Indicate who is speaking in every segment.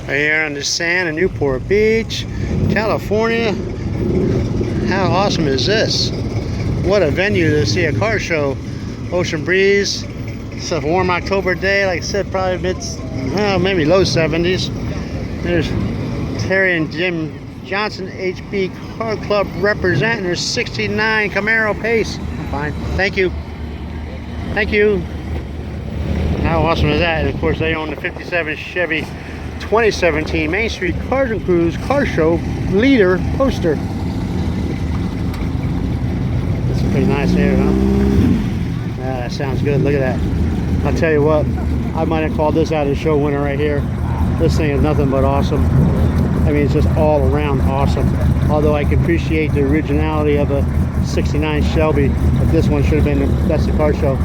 Speaker 1: Right here on the sand in Newport Beach, California. How awesome is this? What a venue to see a car show. Ocean breeze. It's a warm October day, like I said, probably maybe low 70s. There's Terry and Jim Johnson, HB Car Club representing their 69 Camaro Pace. I'm fine. Thank you. Thank you. How awesome is that? And of course, they own the 57 Chevy 2017 Main Street Cars and Cruise Car Show leader poster. That's pretty nice there, huh? Yeah, that sounds good. Look at that. I'll tell you what, I might have called this out of the show winner right here. This thing is nothing but awesome. I mean, it's just all around awesome. Although I can appreciate the originality of a 69 Shelby, but this one should have been the best of car show.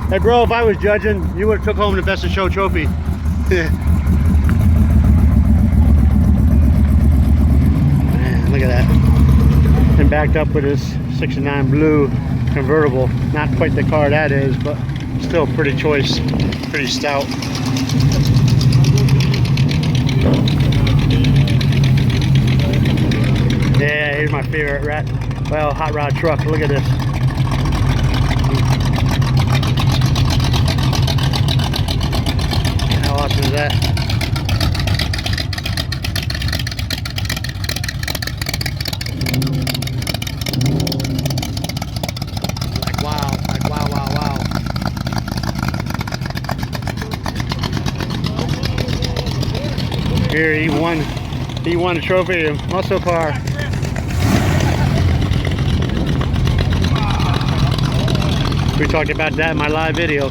Speaker 1: Hey bro, if I was judging, you would have took home the best of show trophy. Man, look at that. And backed up with his 69 blue convertible. Not quite the car that is, but still pretty choice, pretty stout. Yeah, here's my favorite hot rod truck. Look at this. How awesome is that? Like wow, wow. Here he won the trophy of muscle car. We talked about that in my live video.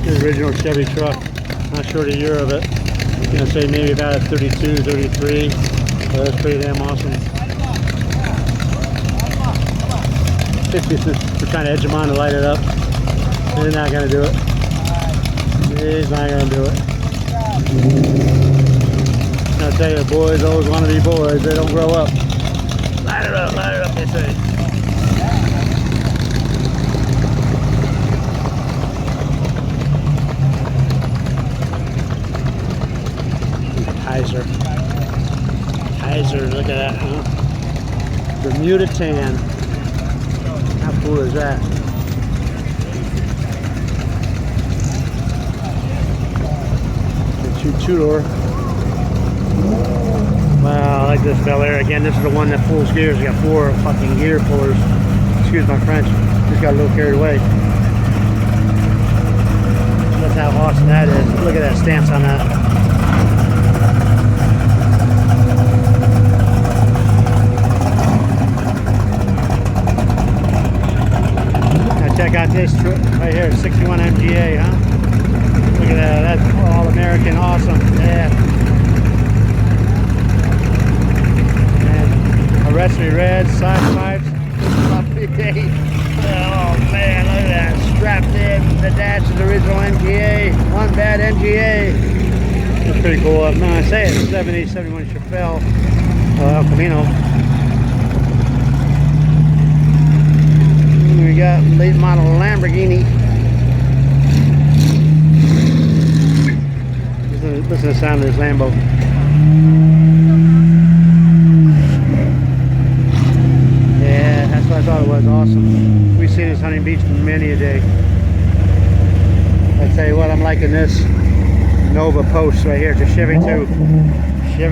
Speaker 1: The original Chevy truck. Not sure the year of it. I'm gonna say maybe about a 32, 33. But that's pretty damn awesome. 50s, we're trying to edge them on to light it up. They're not gonna do it. He's not gonna do it. I'll tell you, boys always want to be boys. They don't grow up. Light it up, they say. Kaiser, look at that, huh? Bermuda tan. How cool is that? The two-door. Wow, I like this Bel Air. Again, this is the one that pulls gears. You got 4 fucking gear pullers. Excuse my French. Just got a little carried away. That's how awesome that is. Look at that stamps on that. Check out this right here, 61 MGA, huh? Look at that, that's all American, awesome, yeah. And Arrest Me Red, side pipes, oh man, look at that, strapped in, the dash is the original MGA, one bad MGA. That's pretty cool. No, I say it, 70, 71 Chevelle, El Camino. We got late model Lamborghini. Listen to the sound of this Lambo. Yeah, that's what I thought it was. Awesome. We've seen this Hunting Beach many a day. I tell you what, I'm liking this Nova Post right here. It's a Chevy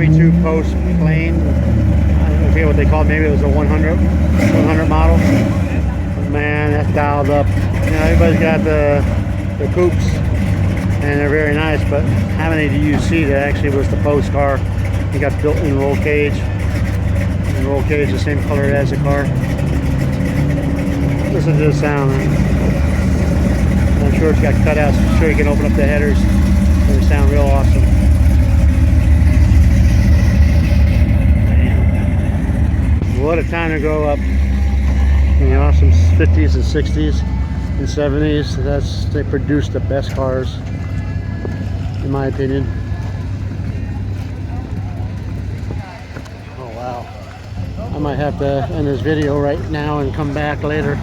Speaker 1: 2 Post plain. I forget what they call it. Maybe it was a 100 model. Man, that's dialed up. You know, everybody's got the coupes, and they're very nice, but how many do you see that actually was the Post car? You got built-in roll cage. And roll cage the same color as the car. Listen to the sound, man. I'm sure it's got cutouts. I'm sure you can open up the headers. They sound real awesome. Man. What a time to grow up. In the awesome 50s and 60s and 70s, they produced the best cars, in my opinion. Oh wow. I might have to end this video right now and come back later.